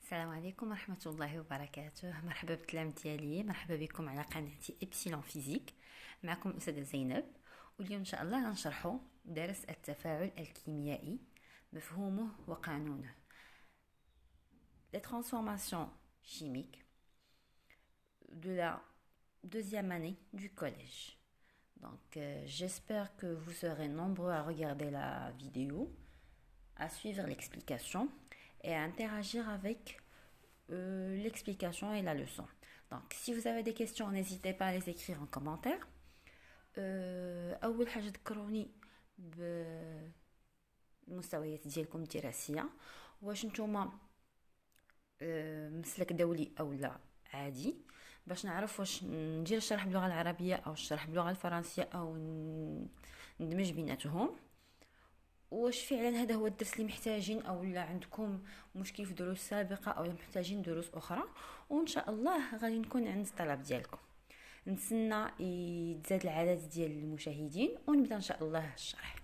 السلام عليكم ورحمة الله وبركاته. مرحبا بالتلام ديالي، مرحبا بكم على قناتي إبسيلون فيزيك. معكم الأستاذة زينب، واليوم إن شاء الله غنشرحو درس التفاعل الكيميائي، مفهومه وقانونه. Les transformations chimiques de la deuxième année du collège. Donc j'espère que vous serez nombreux à regarder la vidéo, à suivre l'explication et à interagir avec l'explication et la leçon. Donc si vous avez des questions, n'hésitez pas à les écrire en commentaire. أول حاجة ذكروني بالمستويات ديالكم الدراسية، واش نتوما مسلك دولي أو لا عادي، باش نعرف واش ندير الشرح باللغة العربية أو الشرح باللغة الفرنسية أو ندمج بيناتهم، واش فعلا هذا هو الدرس اللي محتاجين او لا عندكم مشكل في دروس سابقه او محتاجين دروس اخرى. وان شاء الله غادي نكون عند الطلب ديالكم. نتسنى يتزاد العدد ديال المشاهدين ونبدا ان شاء الله الشرح.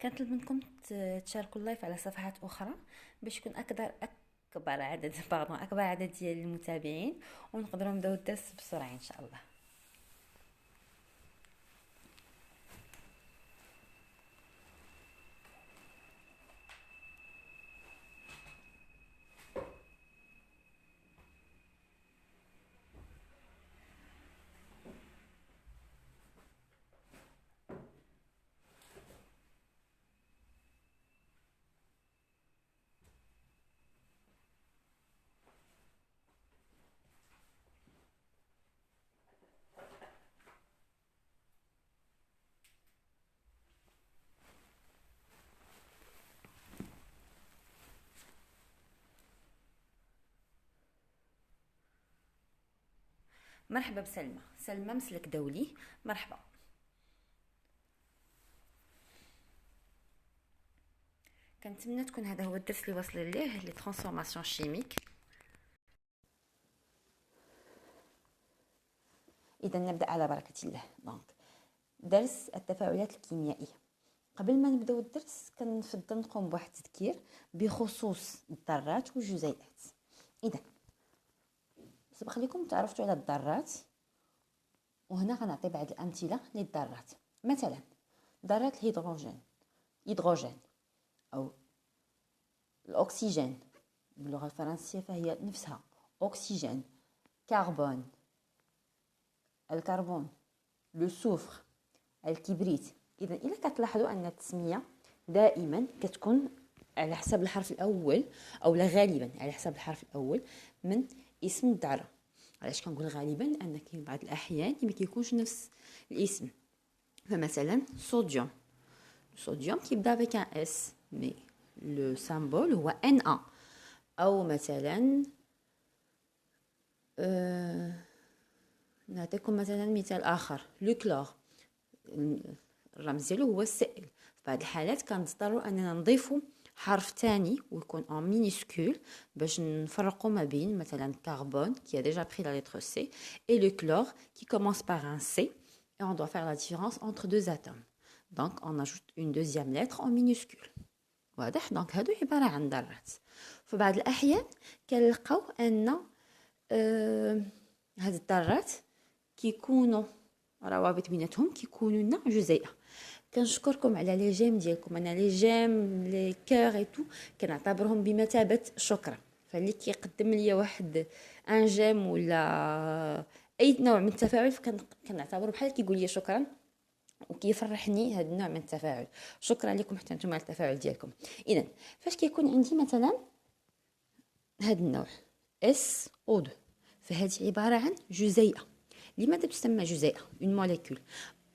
كنطلب منكم تشاركوا اللايف على صفحات اخرى باش يكون اكبر عدد ديال المتابعين، ونقدروا نبداو الدرس بسرعه ان شاء الله. مرحبا بسلمى. سلمى مسلك دولي، مرحبا. كنتمنى تكون هذا هو الدرس اللي وصل ليه لي ترانسفورماسيون شيميك. اذا نبدا على بركه الله. دونك درس التفاعلات الكيميائيه. قبل ما نبداو الدرس كنفضل نقوم بواحد التذكير بخصوص الذرات والجزيئات. اذا سبق لكم تعرفتوا على الذرات، وهنا غنعطي بعض الامثله للذرات. مثلا ذرات الهيدروجين او الاكسجين باللغه الفرنسيه فهي نفسها اكسجين، كربون، الكربون، لو سوفر، الكبريت. اذا الا كتلاحظوا ان التسميه دائما كتكون على حسب الحرف الاول، او لا غالبا على حسب الحرف الاول من اسم الذره. علاش كنقول غالبا؟ ان كاين بعض الاحيان ما كيكونش نفس الاسم. فمثلا الصوديوم كيبدا بك ان اس مي لو سامبول هو ان ا. او مثلا نعطيكم مثلا مثال اخر، لو كلور الرمز ديالو هو السائل. في بعض الحالات كنضطروا اننا نضيفوا حرف ثاني ويكون en minuscule باش نفرقوا ما بين مثلا carbone qui a déjà pris la lettre C et le chlore qui commence par un C, et on doit faire la différence entre deux atomes. Donc on ajoute une deuxième lettre en minuscule. واضح؟ دونك هادو عباره عن ذرات. في بعض الاحيان كنلقاو ان هاد الذرات كيكونوا روابط بيناتهم كيكونوا لنا جزيئه. كنشكركم على لي جيم ديالكم. انا لي جيم لي كور اي تو كنعتبرهم بمثابه شكرا. فاللي كيقدم لي واحد ان جيم ولا اي نوع من التفاعل كنعتبره بحال كيقول لي شكرا، وكيفرحني هذا النوع من التفاعل. شكرا لكم حتى نتوما على التفاعل ديالكم. اذا فاش كيكون عندي مثلا هذا النوع SO2 فهذه عباره عن جزيئه. لماذا تسمى جزيئه؟ اون موليكول.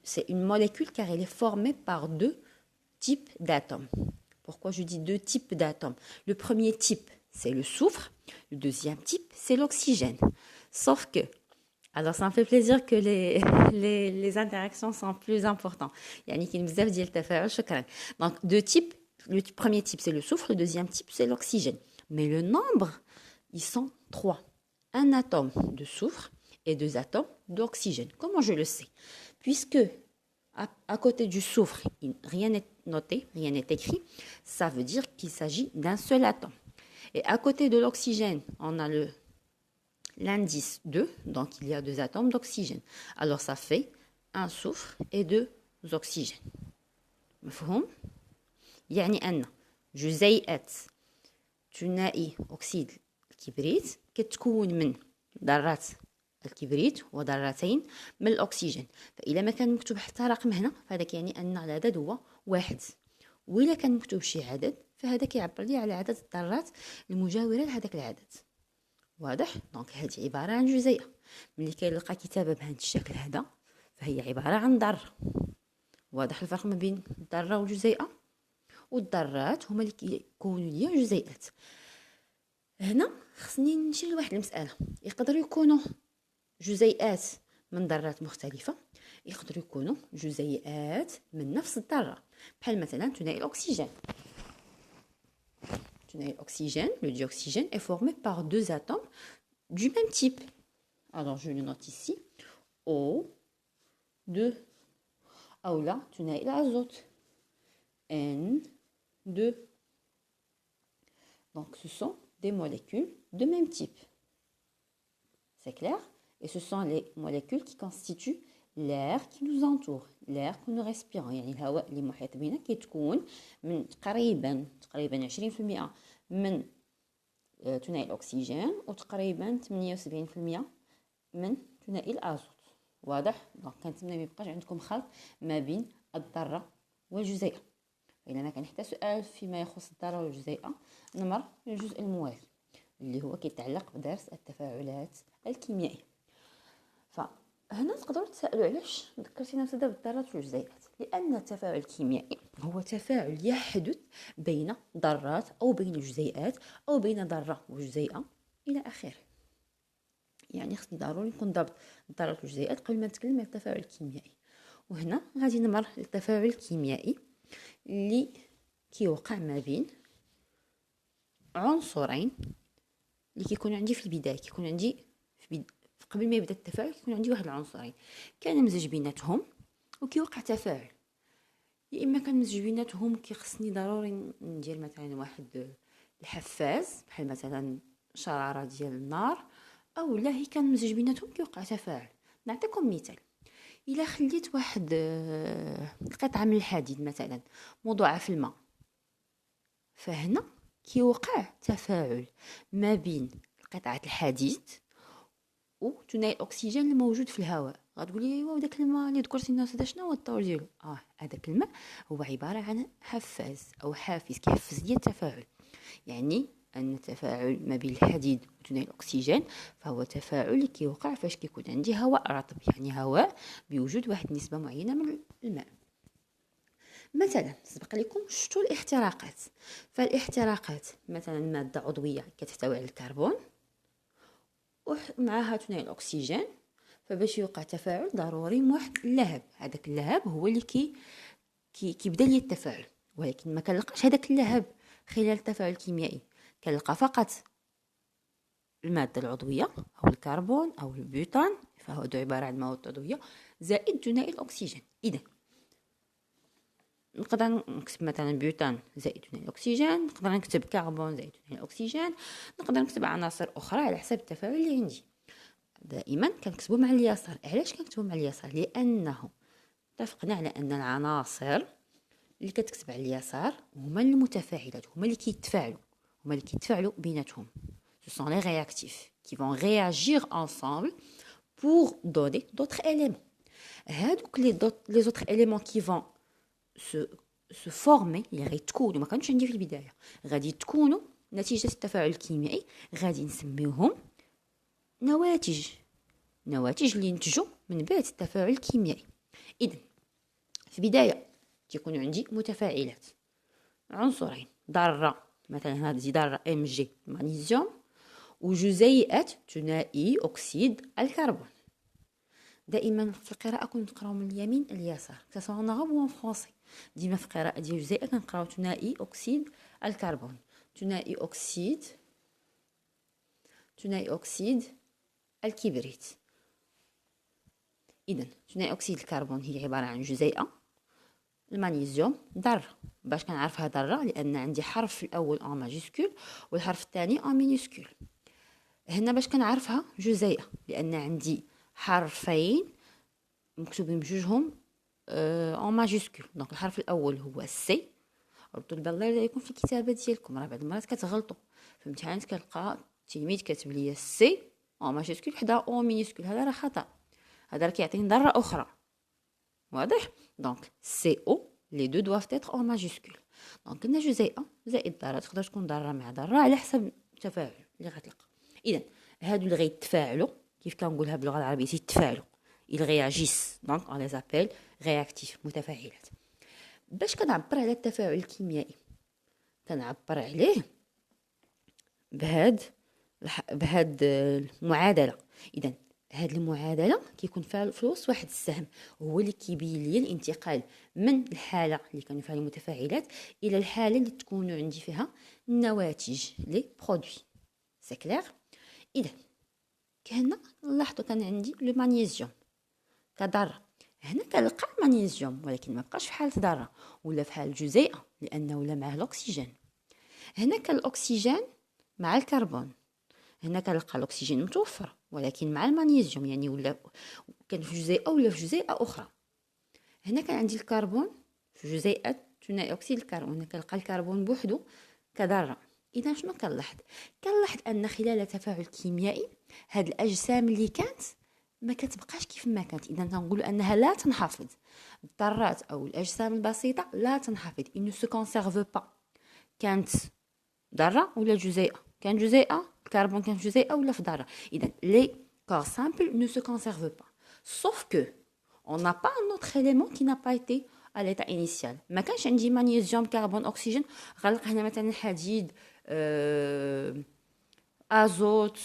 c'est une molécule car elle est formée par deux types d'atomes. Pourquoi je dis deux types d'atomes? Le premier type, c'est le soufre. Le deuxième type, c'est l'oxygène. Sauf que, alors ça me fait plaisir que les interactions sont plus importantes. يعني كاين بزاف ديال التفاعل شكرا. Donc deux types. Le premier type, c'est le soufre. Le deuxième type, c'est l'oxygène. Mais le nombre, ils sont 3. Un atome de soufre et 2 atomes d'oxygène. Comment je le sais? Puisque à côté du soufre, rien n'est noté, rien n'est écrit, ça veut dire qu'il s'agit d'un seul atome. Et à côté de l'oxygène, on a l'indice 2, donc il y a 2 atomes d'oxygène. Alors ça fait un soufre et 2 oxygènes. مفهوم؟ يعني أن جزيئات ثنائي أكسيد الكبريت كتكون من ذرات الكبريت وذرتين من الأكسجين. فإذا ما كان مكتوب حتى رقم هنا فهذا يعني أن العدد هو 1. وإلا كان مكتوب شي عدد فهذا كيعبر لي على عدد الذرات المجاورة لهذاك العدد. واضح؟ دونك هذه عبارة عن جزيئة. ملي كيلقى كتابة بهذا الشكل هذا فهي عبارة عن ذرة. واضح الفرق ما بين الذرة والجزيئة؟ والذرات هما اللي كيكونوا ليا جزيئات. هنا خصني نمشي لواحد المسألة. يقدروا يكونوا جزيئات من ذرات مختلفة، يقدروا يكونوا جزيئات من نفس الذرة، بحال مثلا ثنائي الأكسجين. ثنائي الأكسجين, le dioxygène est formé par 2 atomes du même type. Alors je le note ici. O2. أو لا ثنائي الأزوت. N2. Donc ce sont des molécules de même type. C'est clair? Et ce sont les molécules qui constituent l'air qui nous entoure, l'air que nous respirons. يعني الهواء اللي محيط بنا كيتكون من تقريبا 20% من ثنائي الأكسجين وتقريبا 78% من ثنائي الأزوت. واضح؟ دونك كنتمنى ما يبقاش عندكم خلط ما بين الذرة والجزيئة. إذا ما كان حتى سؤال فيما يخص الذرة والجزيئة نمر للجزء الموالي اللي هو كيتعلق بدرس التفاعلات الكيميائية. فهنا تقدروا تسألوا علاش ذكرتي نفسي بالذرات والجزيئات؟ لأن التفاعل الكيميائي هو تفاعل يحدث بين ذرات أو بين جزيئات أو بين ذرة وجزيئة إلى آخره. يعني خصني ضروري نكون ضابط الذرات والجزيئات قبل ما نتكلم عن التفاعل الكيميائي. وهنا غادي نمر للتفاعل الكيميائي اللي كيوقع ما بين عنصرين اللي كيكون عندي في البداية. كيكون عندي قبل ما يبدا التفاعل كيكون عندي واحد العنصرين كنمزج بيناتهم وكيوقع تفاعل. يا اما كنمزج بيناتهم كيخصني ضروري ندير مثلا واحد الحفاز بحال مثلا شرارة ديال النار، او لا هي كنمزج بيناتهم كيوقع تفاعل. نعطيكم مثال. الا خليت واحد القطعة من الحديد مثلا موضوعة في الماء فهنا كيوقع تفاعل ما بين قطعة الحديد وثنائي الأكسجين الموجود في الهواء. غتقولي ايوا وداك الماء اللي ذكرتي الناس هذا شنو هو الطور ديالو؟ هذاك الماء هو عبارة عن حفاز أو حافز كيحفز لي التفاعل. يعني أن التفاعل ما بين الحديد وثنائي الأكسجين فهو تفاعل اللي كيوقع فاش كيكون عندي هواء رطب، يعني هواء بوجود واحد النسبة معينة من الماء. مثلا سبق لكم شفتوا الاحتراقات. فالاحتراقات مثلا مادة عضوية كتحتوي على الكربون ومعها ثنائي الأكسجين، فباش يوقع تفاعل ضروري واحد اللهب. هذاك اللهب هو اللي كيبدا لي التفاعل، ولكن ما كنلقاش هذاك اللهب خلال التفاعل الكيميائي. كنلقى فقط المادة العضوية أو الكربون أو البيوتان، فهو عبارة عن مواد عضوية زائد ثنائي الأكسجين. إذا نقدر نكتب مثلا بيوتان زائد ثاني الأكسجين، نقدر نكتب كربون زائد ثاني الأكسجين، نقدر نكتب عناصر أخرى على حسب التفاعل اللي عندي. دائما كنكتبو مع اليسار. علاش كنكتبو مع اليسار؟ لأنه اتفقنا على أن العناصر اللي كتكتب على اليسار هما المتفاعلات، هما اللي كيتفاعلوا بيناتهم. Ce sont les réactifs qui vont réagir ensemble pour donner d'autres éléments. هادوك les autres éléments qui vont se former اللي غيتكونوا ما كانوش عندي في البدايه، غادي تكونوا نتيجه التفاعل الكيميائي، غادي نسميوهم نواتج اللي ينتجوا من بعد التفاعل الكيميائي. اذا في البدايه تيكون عندي متفاعلات عنصرين، ذره مثلا هذه ذره ام جي مغنيسيوم وجزيئات ثنائي اكسيد الكربون. دائما في القراءه كنت نقراو من اليمين اليسار كسوا en arabe ou en français. ديما في القراءه ديال الجزيئه كنقراو ثنائي اكسيد الكربون، ثنائي اكسيد الكبريت. اذا ثنائي اكسيد الكربون هي عباره عن جزيئه، المغنيسيوم ذره. باش كنعرفها ذره؟ لان عندي حرف الاول ان ماجيسكول والحرف الثاني ان مينيسكول. هنا باش كنعرفها جزيئه لان عندي حرفين مكتوبين بجوجهم ان ماجيسكول. دونك الحرف الاول هو سي. ردوا البال الله لا يكون في الكتابه ديالكم، راه بعض المرات كتغلطوا في الامتحانات كنلقى التلميذ كاتب لي سي ان ماجيسكول حدا او مينيسكول. هذا راه خطا، هذا راه كيعطيني ذره اخرى. واضح؟ دونك سي او لي دو دوافت اتر ان ماجيسكول. دونك قلنا جزيئه زائد ذره، تقدر تكون ذره مع ذره على حسب التفاعل اللي غتلقى. اذا هادو اللي غيتفاعلوا كيف كنقولها باللغه العربيه تيتفاعلوا، ils réagissent donc on les appelle réactifs متفاعلات. باش كنعبر على التفاعل الكيميائي كنعبر عليه بهاد المعادله. اذا هاد المعادله كيكون فيها في الوسط واحد السهم هو اللي كيبين لي الانتقال من الحاله اللي كانوا فيها المتفاعلات الى الحاله اللي تكون عندي فيها النواتج لي برودوي. سي كلير؟ اذا هنا لاحظوا كان عندي لو مغنيسيوم كذره. هنا كنلقى المغنيسيوم ولكن ما بقاش في حاله ذره ولا في حاله جزيئه لانه ولا معاه الاكسجين. هنا كان الاكسجين مع الكربون. هنا كنلقى الاكسجين متوفر ولكن مع المغنيسيوم، يعني ولا كان في جزيئه ولا في جزيئه اخرى. هنا كان عندي الكربون في جزيئه ثنائي اكسيد الكربون. هنا كنلقى الكربون بوحده كذره. اذا شنو كنلاحظ ان خلال التفاعل الكيميائي هاد الاجسام اللي كانت ما كتبقاش كيف ما كانت. اذا تنقول انها لا تنحفظ. الذرات او الاجسام البسيطه لا تنحفظ، il ne se conserve pas. كانت ذره ولا جزيئه، كان جزيئه الكربون كان في جزيئه ولا في ذره. اذا les corps simples ne se conservent pas sauf que on n'a pas un autre élément qui n'a pas été à l'état initial. ما كانش عندي مغنيسيوم كربون اكسجين. غنلقى هنا مثلا حديد ازوت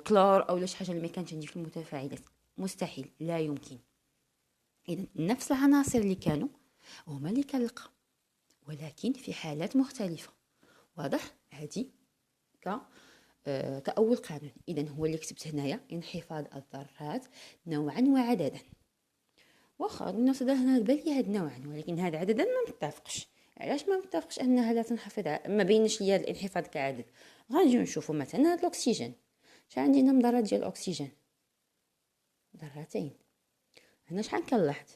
كلور او شي حاجه اللي ما كانش عندي في المتفاعلات. مستحيل، لا يمكن. اذا نفس العناصر اللي كانوا هما اللي كنلقى ولكن في حالات مختلفه. واضح؟ هذه كأول قانون. اذا هو اللي كتبت هنايا انحفاظ الذرات نوعا وعددا. واخا الناس هنا بان لي هاد نوعا ولكن هذا عددا ما متفقش. علاش ما متفقش؟ انها لا تنحفظ، ما بينش لي هذا الانحفاض كعدد. غنجيو نشوفوا مثلا هاد الاكسجين. شحال عندنا من ذره ديال الاكسجين؟ ذرتين. هنا شحال كنلاحظ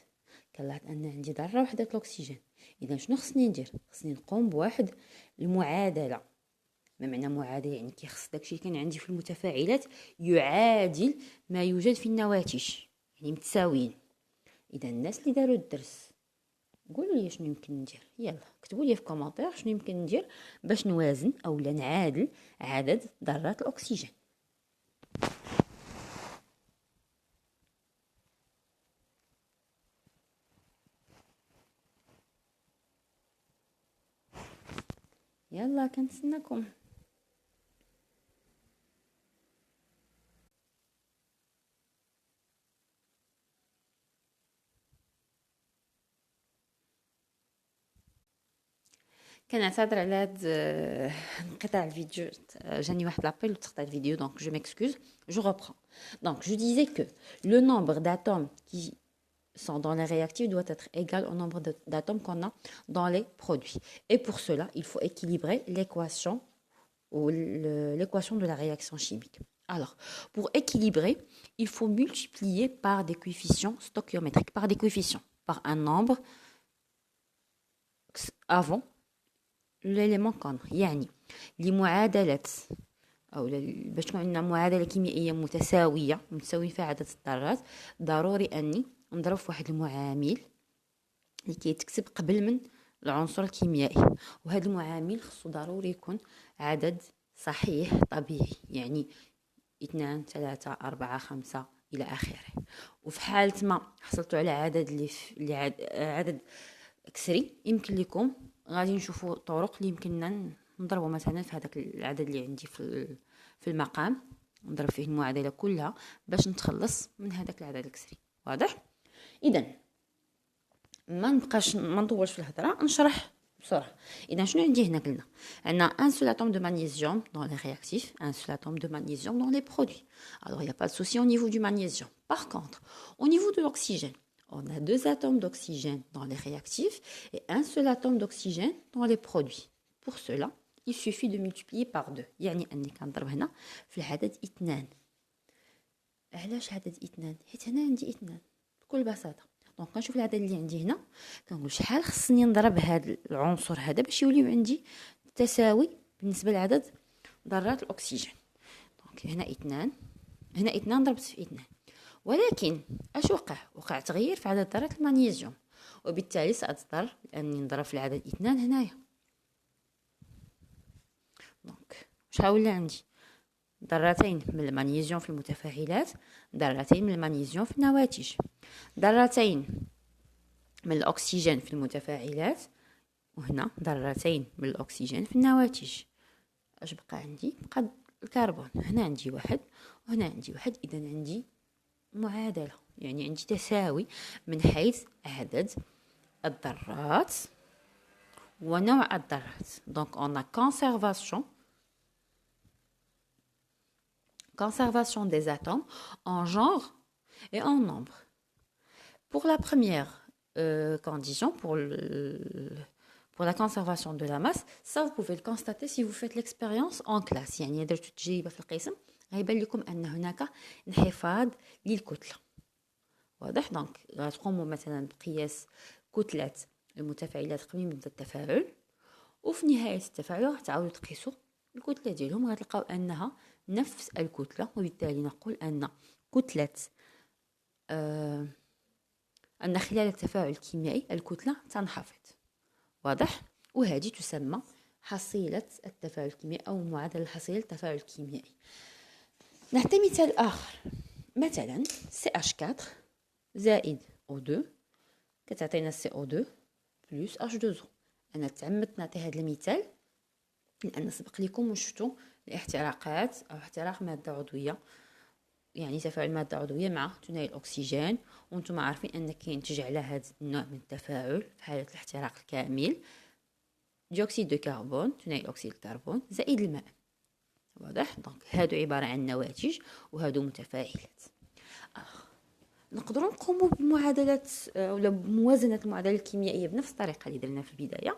ان عندي ذره وحده الاكسجين. اذا شنو خصني ندير؟ خصني نقوم بواحد المعادله. ما معنى معادله؟ يعني كيخص داكشي اللي كان عندي في المتفاعلات يعادل ما يوجد في النواتج، يعني متساويين. اذا الناس اللي داروا الدرس قولوا لي شنو يمكن ندير. يلا كتبوا لي في كومونتير شنو يمكن ندير باش نوازن او نعادل عدد ذرات الاكسجين. يلا كنتسناكم. كنعتذر على هاد انقطاع الفيديو، جاني واحد لابيل وتقطع الفيديو donc je m'excuse, je reprends. Donc je disais que le nombre d'atomes qui sont dans les réactifs doit être égal au nombre d'atomes qu'on a dans les produits. Et pour cela, il faut équilibrer l'équation ou l'équation de la réaction chimique. Alors, pour équilibrer, il faut multiplier par des coefficients stoichiométriques, par des coefficients, par un nombre avant l'élément كونر. يعني لمعادلة أو باش تكون عندنا معادلة كيميائية متساوية فيها عدد الذرات ضروري أني نضرب في واحد المعامل اللي كيتكتب قبل من العنصر الكيميائي. وهذا المعامل خصو ضروري يكون عدد صحيح طبيعي، يعني 2 3 4 5 الى اخره. وفي حاله ما حصلتوا على عدد عدد كسري، يمكن لكم غادي نشوفوا طرق اللي يمكننا نضربوا مثلا في هذاك العدد اللي عندي في المقام، نضرب فيه المعادله كلها باش نتخلص من هذاك العدد الكسري. واضح؟ اذا ما نطولش في الهضره، نشرح بسرعه. اذا شنو عندي هنا؟ قلنا عندنا ان سول اتوم دو magnésium dans les réactifs, un seul atome de magnésium dans les produits. Alors il n'y a pas de souci au niveau du magnésium. Par contre, au niveau de l'oxygène, on a 2 atomes d'oxygène dans les réactifs et un seul atome d'oxygène dans les produits. Pour cela, il suffit de multiplier par 2. يعني اني كنضرب هنا في العدد 2. علاش عدد 2؟ حيت هنا عندي 2 بكل بساطه. دونك كنشوف العدد اللي عندي هنا، كنقول شحال خصني نضرب هذا العنصر هذا باش يوليو عندي تساوي بالنسبه لعدد ذرات الاكسجين. دونك هنا 2، هنا 2 ضربت في 2. ولكن اش وقع تغيير في عدد ذرات المغنيسيوم، وبالتالي ساضطر اني نضرب في العدد 2 هنايا. دونك واش غاولي عندي؟ ذرتين من المغنيسيوم في المتفاعلات، ذرتين من المغنيسيوم في النواتج، ذرتين من الأكسجين في المتفاعلات، وهنا ذرتين من الأكسجين في النواتج. اش بقى عندي؟ بقى الكربون. هنا عندي 1 وهنا عندي 1. إذا عندي معادلة، يعني عندي تساوي من حيث عدد الذرات ونوع الذرات. Donc on a conservation des atomes en genre et en nombre. Pour la première condition, pour la conservation de la masse, ça vous pouvez le constater si vous faites l'expérience en classe. يعني درتو تجربة في القسم غيبان لكم أن هناك انحفاض للكتلة. واضح؟ دونك غتقوموا مثلا بقياس كتلة المتفاعلات قبل ما يبدا التفاعل، وفي نهاية التفاعل غتعاودوا تقيسوا الكتلة ديالهم، غتلقاو أنها نفس الكتلة، وبالتالي نقول أن كتلة أن خلال التفاعل الكيميائي الكتلة تنخفض. واضح؟ وهذه تسمى حصيلة التفاعل الكيميائي أو معادلة حصيلة التفاعل الكيميائي. نعطي مثال آخر، مثلا CH4 زائد O2 كتعطينا CO2 بلس H2O. أنا تعمدت نعطي هذا المثال لأن سبق لكم وشفتوا الاحتراقات أو احتراق مادة عضوية، يعني تفاعل مادة عضوية مع ثنائي الأكسجين، وانتم عارفين أن كينتج على هذا النوع من التفاعل في حالة الاحتراق الكامل ديوكسيد دو كربون، ثنائي أكسيد الكربون زائد الماء. واضح؟ دونك هادو عبارة عن نواتج وهادو متفاعلات. نقدروا نقوموا بمعادلة ولا بموازنة المعادلة الكيميائية بنفس الطريقة اللي درنا في البداية.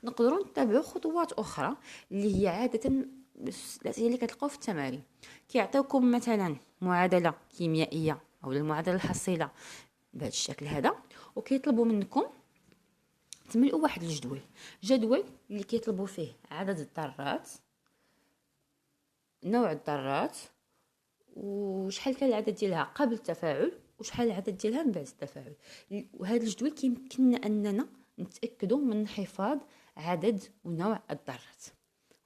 نقدروا نتبعوا خطوات أخرى اللي هي عادة الأسئلة اللي كتلقاو في التمارين. كيعطيوكم مثلا معادلة كيميائية أو المعادلة الحصيلة بهذا الشكل هذا، وكيطلبوا منكم تملئوا واحد جدول اللي كيطلبوا فيه عدد الذرات، نوع الذرات، وشحال كان العدد ديالها قبل التفاعل وشحال العدد ديالها من بعد التفاعل. وهذا الجدول كيمكننا اننا نتاكدوا من انخفاض عدد ونوع الذرات.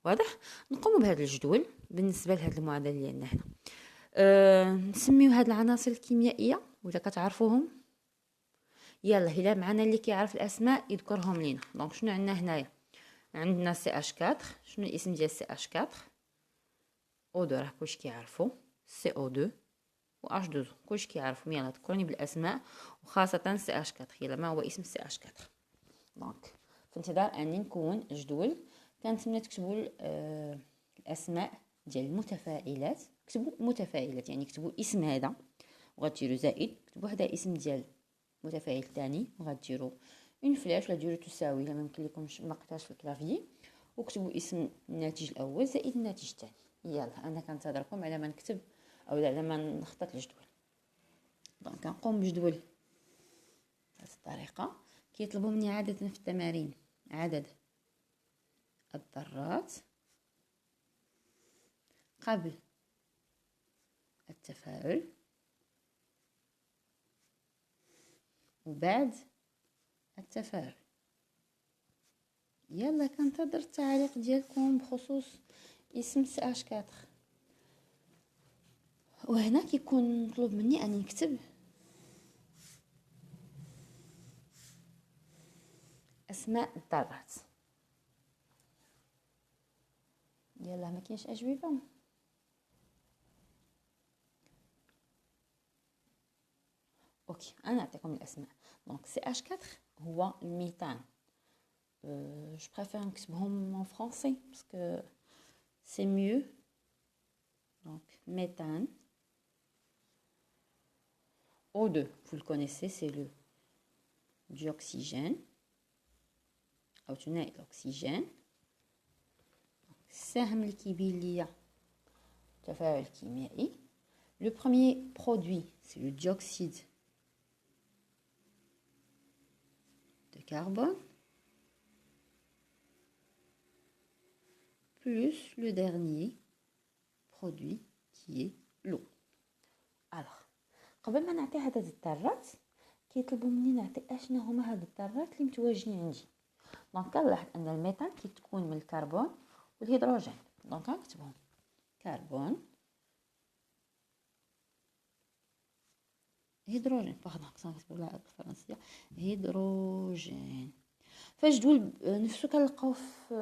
واضح؟ نقوم بهذا الجدول بالنسبه لهذه المعادله اللي عندنا هنا. نسميو هاد العناصر الكيميائيه ولا كتعرفوهم. يلا الا معنا اللي كيعرف الاسماء يذكرهم لينا. دونك شنو عندنا هنايا؟ عندنا CH4. شنو الاسم ديال CH4؟ O2 راه كلشي كيعرفو، CO2 و H2O كلشي كيعرفو. يلا ذكروني بالاسماء وخاصه CH4. يلا ما هو اسم CH4؟ دونك في انتظار اني نكون جدول كنتمنى تكتبوا الاسماء ديال المتفاعلات. كتبوا متفاعلات يعني كتبوا اسم هذا وغديروا زائد، كتبوا هذا اسم ديال المتفاعل الثاني وغديروا اون فلاش ولا ديروا تساوي الا ما يمكن لكمش ما قطعتش في الكلافيي، وكتبوا اسم الناتج الاول زائد الناتج الثاني. يلا انا كنتظركم على ما نكتب او على ما نخطط الجدول. دونك كنقوم بجدول بهذه الطريقه. كيطلبوا مني عاده في التمارين عدد الذرات قبل التفاعل وبعد التفاعل. يلا كنتظر التعليق ديالكم بخصوص اسم CH4. وهنا كيكون مطلوب مني اني نكتب اسماء الذرات. يلا ما كاينش اجوبه. اوكي انا نعطيكم الاسماء. دونك سي اش 4 هو الميثان. جو بريفير نكتبهم en français parce que c'est mieux. Donc méthane. O2, vous le connaissez, c'est le dioxygène او ثنائي الاكسجين. السهم اللي كيبين ليا تفاعل كيميائي. Le premier produit, c'est le dioxyde de carbone, plus le dernier produit qui est l'eau. Alors, قبل ما نعطي عدد الذرات كيطلبوا مني نعطي اشنا هما هاد الذرات اللي متواجدين عندي. دونك كنلاحظ ان الميثان كيتكون من الكربون والهيدروجين. دونك غنكتبهم كربون هيدروجين. باردون كنكتبوا باللغه الفرنسيه هيدروجين. فالجدول نفسه كنلقاو في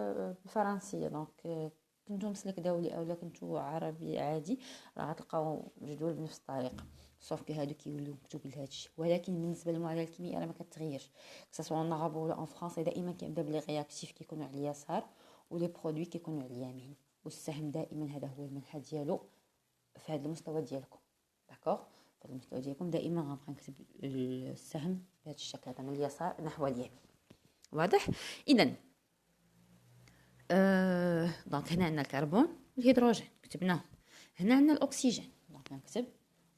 الفرنسيه. دونك كنتو مسلك دولي اولا كنتو عربي عادي راه غتلقاو الجدول بنفس الطريقه. صوف كي هادو كيوليو مكتوبين لهذا الشيء. ولكن بالنسبه للمعادله الكيميائيه راه ما كتغيرش سواء en arabe ولا en français. دائما كيبدا بلي رياكتيف كيكونوا على اليسار ولي برودوي كيكونوا على اليمين. والسهم دائما هذا هو المنحى ديالو في هذا المستوى ديالكم. داكوغ في المستوى ديالكم دائما غنبقى نكتب السهم بهذا الشكل هذا من اليسار نحو اليمين. واضح؟ اذا دونك هنا عندنا الكربون والهيدروجين كتبناه. هنا عندنا الاكسجين. دونك نكتب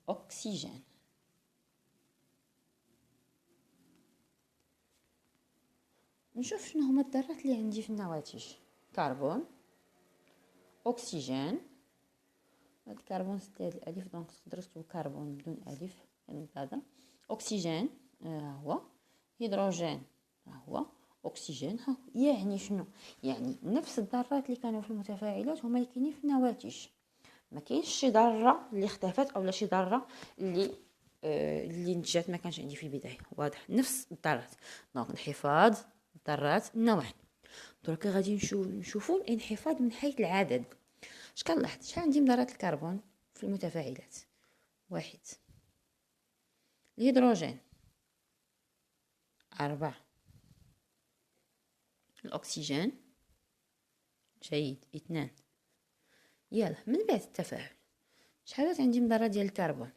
اكسجين. نشوف شنو هما الذرات اللي عندي في النواتج. كربون اكسجين. هاد الكربون ستاد الالف دونك تقدروا تكتبوا كربون بدون الف يعني هذا. اكسجين هو. هيدروجين هو. اكسجين ها. يعني شنو؟ يعني نفس الذرات اللي كانوا في المتفاعلات هما اللي كاينين في النواتج. ما كاينش شي ذره اللي اختفت اولا شي ذره اللي نتجات ما كانش عندي في البدايه. واضح؟ نفس الذرات. دونك انحفاض ذرات النواه. درك غادي نشوفوا الانحفاض من حيث العدد. اش كنلاحظ؟ شحال عندي من ذرات الكربون في المتفاعلات؟ 1. الهيدروجين 4. الاكسجين جيد 2. يلا من بعد التفاعل شحال عندي من ذرات ديال الكربون؟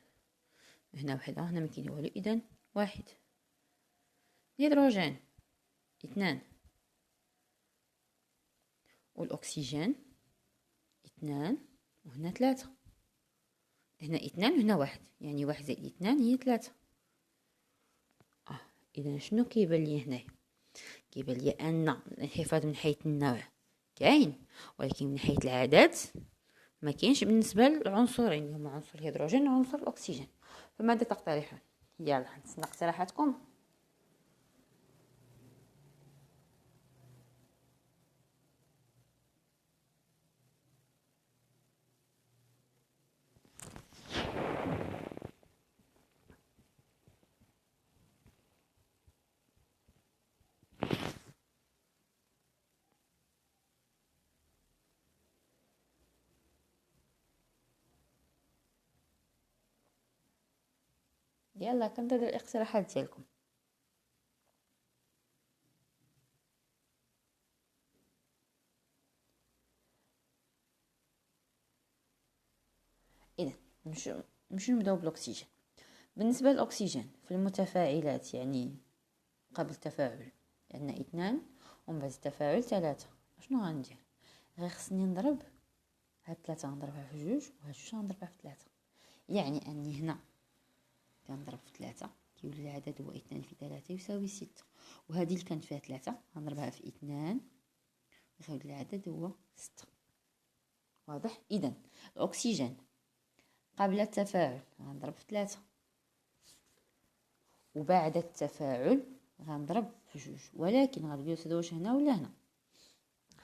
هنا 1 هنا ما كاين والو اذا 1. الهيدروجين 2. والاكسجين 2 وهنا 3. هنا 2 وهنا 1 يعني 1 زائد 2 هي 3. اذا شنو كيبان لي هنايا؟ كيبان لي ان الانحفاض من حيث النوع كاين ولكن من حيث العدد ما كاينش بالنسبه للعنصرين اللي هما عنصر الهيدروجين وعنصر الاكسجين. فماذا تقترحون؟ يلا نستنى اقتراحاتكم. يلا كنتظر الاقتراحات ديالكم. اذا نمشيو نبداو بالاكسجين. بالنسبه للاكسجين في المتفاعلات يعني قبل التفاعل عندنا 2 ومن بعد التفاعل 3. شنو غندير؟ غير خصني نضرب هاد 3 غنضربها في 2 وهاد 2 غنضربها في 3. يعني اني هنا كنضرب في 3 كيولي العدد هو 2 في 3 يساوي 6. وهذه اللي كانت فيها 3 غنضربها في 2 يخرج العدد هو 6. واضح؟ اذا الاكسجين قبل التفاعل غنضرب في 3 وبعد التفاعل غنضرب في 2. ولكن غادي يوصل واش هنا ولا هنا.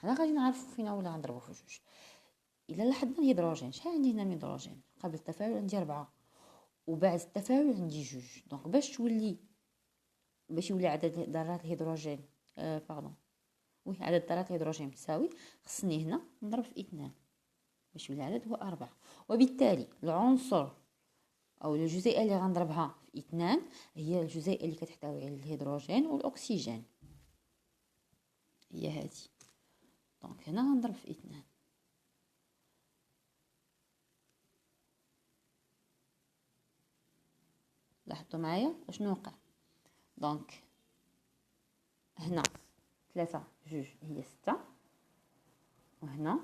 هنا غادي نعرفوا فين ولا غنضربوا في 2. الا لاحظنا الهيدروجين، شحال عندي هنا من هيدروجين؟ قبل التفاعل عندي 4 وبعد التفاعل عندي 2. دونك باش يولي عدد ذرات الهيدروجين عدد ذرات الهيدروجين متساوي، خصني هنا نضرب في 2 باش يولي العدد هو 4. وبالتالي العنصر او الجزيئه اللي غنضربها في 2 هي الجزيئه اللي كتحتوي على الهيدروجين والاكسجين، هي هذه. دونك هنا غنضرب في 2. لاحظتوا معايا اشنو وقع؟ دونك هنا 3 2 هي 6، وهنا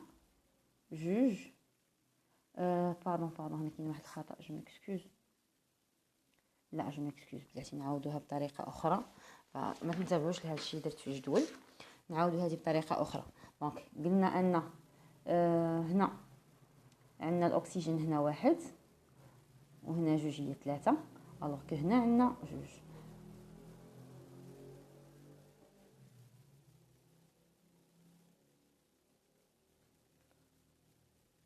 2 باردون هنا كاين واحد الخطا، جو ميكسكوز، لا جو ميكسكوز، بلاتي نعاودوها بطريقه اخرى، فما تنتبهوش لهذا الشيء درت في جدول، نعاودو هذه بطريقه اخرى. دونك قلنا ان هنا عندنا الاكسجين هنا 1 وهنا 2 هي 3، الوغ كو هنا عندنا 2.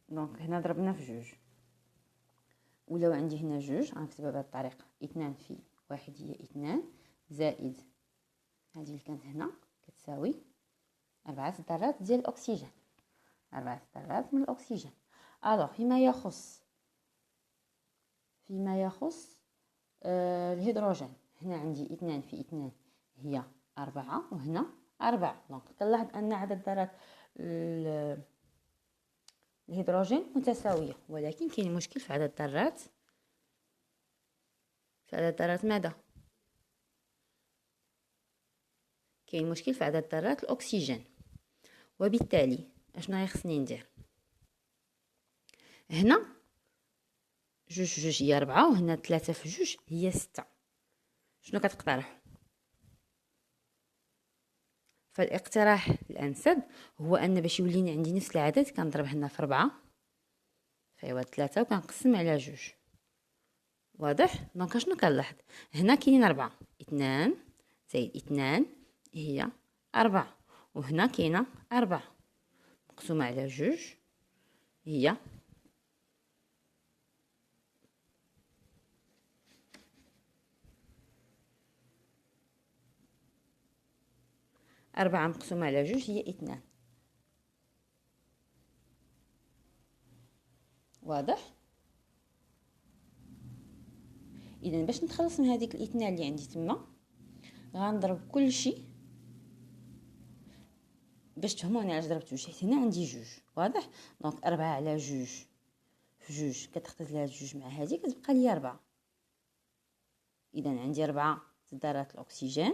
دونك هنا ضربنا في 2، ولو عندي هنا 2 غنكتبها بهذه الطريقه، 2 في 1 هي 2 زائد هذه اللي كانت هنا كتساوي 4 ذرات ديال الاكسجين، 4 ذرات من الاكسجين. الوغ فيما يخص الهيدروجين، هنا عندي 2 في 2 هي 4، وهنا 4. دونك كنلاحظ ان عدد ذرات الهيدروجين متساويه، ولكن كاين مشكل في عدد ذرات ماذا؟ كاين مشكل في عدد ذرات الاكسجين. وبالتالي اشنو خصني ندير؟ هنا 2 هي 4، وهنا 3 في 2 هي 6. شنو كتقترحوا؟ فالاقتراح الانسب هو ان باش يوليني عندي نفس العدد كنضرب هنا في 4 فيوا 3 وكنقسم على 2. واضح؟ دونك شنو كنلاحظ؟ هنا كاينين 4، 2 زائد 2 هي 4، وهنا كاينه 4 مقسومه على 2 هي 4 مقسومه على 2 هي 2. واضح؟ اذا باش نتخلص من هذيك الاثنان اللي عندي تما غنضرب كل شيء باش تفهموني علاش ضربت 2. حيت هنا عندي 2. واضح؟ دونك 4 على 2 في 2 كتختزل هاد 2 مع هذه كتبقى لي 4. اذا عندي 4 ذرات الاكسجين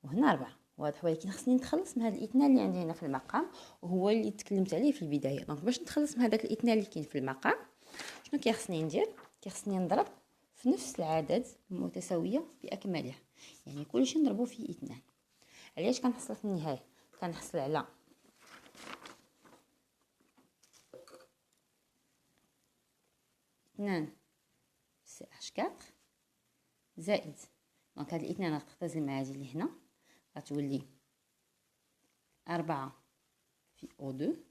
وهنا 4. واضح؟ ولكن خصني نتخلص من هاد الاثنان اللي عندي هنا في المقام، وهو اللي تكلمت عليه في البدايه. دونك باش نتخلص من هذاك الاثنان اللي كاين في المقام، شنو كيخصني ندير؟ كيخصني نضرب في نفس العدد المتساويه باكملها، يعني كلشي نضربو فيه 2. علاش كنحصل في النهايه؟ كنحصل على 2 سي اش 4 زائد، دونك هاد الاثنان غتختزل مع هذه اللي هنا غتولي 4 في او 2.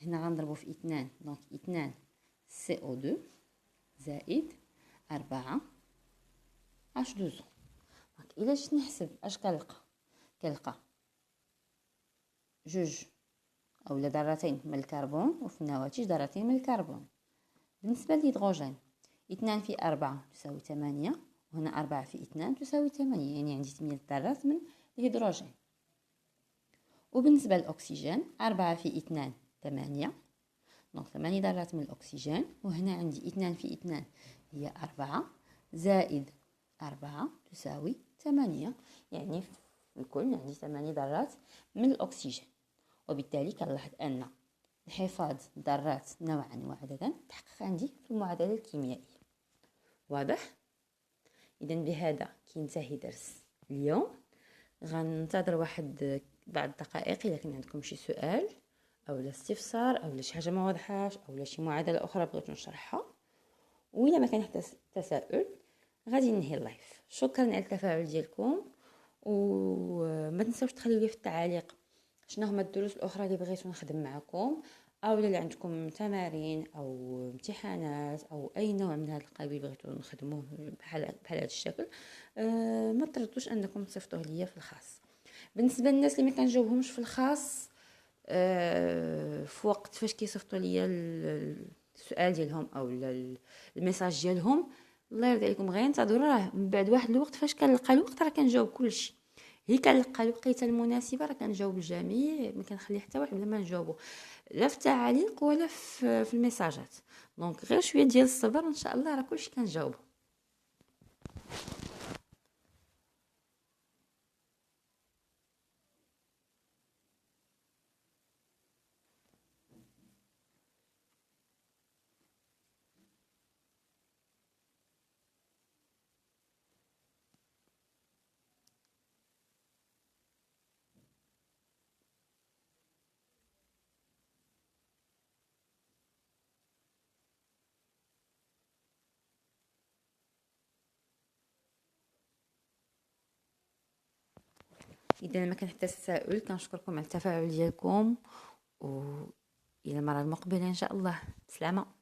هنا غنضربو في 2، دونك 2 سي او 2 زائد 4 اش 2. دونك الا جيت نحسب اش كنلقى 2 اولا ذرتين من الكربون، وفي النواتج ذرتين من الكربون. بالنسبه للهيدروجين 2 في 4 تساوي 8، وهنا 4 في 2 تساوي 8، يعني عندي 8 ذرات من الهيدروجين. وبالنسبه للاكسجين 4 في 2 8، دونك 8 ذرات من الاكسجين، وهنا عندي 2 في 2 هي 4 زائد 4 تساوي 8، يعني في الكل عندي 8 ذرات من الاكسجين. وبالتالي كنلاحظ ان انحفاظ ذرات نوعا وعددا تحقق عندي في المعادله الكيميائيه. واضح؟ اذا بهذا كينتهي درس اليوم. غننتظر واحد بعض الدقائق الا كان عندكم شي سؤال او استفسار او شي حاجه ما واضحاش او شي معادله اخرى بغيتو نشرحها، وإلا ما كان حتى تساؤل غادي ننهي اللايف. شكرا على التفاعل ديالكم، وما تنساوش تخليو لي في التعاليق شنو هما الدروس الاخرى اللي بغيتو نخدم معكم، او اللي عندكم تمارين او امتحانات او اي نوع من هذا القبيل بغيتو نخدموه بحال هذا الشكل، ما تردوش انكم تصيفطوه ليا في الخاص. بالنسبه للناس اللي ما كنجاوبهمش في الخاص، في وقت فاش كيصيفطوا ليا السؤال ديالهم او الميساج ديالهم، الله يرضي عليكم غير انتظروا، راه من بعد واحد الوقت فاش كنلقى الوقت راه كنجاوب كلشي. هي كنلقى الوقيته المناسبه راه كنجاوب الجميع، ما كنخلي حتى واحد بلا ما نجاوبو، لا في التعاليق ولا في الميساجات. دونك غير شويه ديال الصبر ان شاء الله راه كلشي كنجاوبو. اذا ما كان حتى تساؤل كنشكركم على التفاعل ديالكم، والى المره المقبله ان شاء الله. سلامه.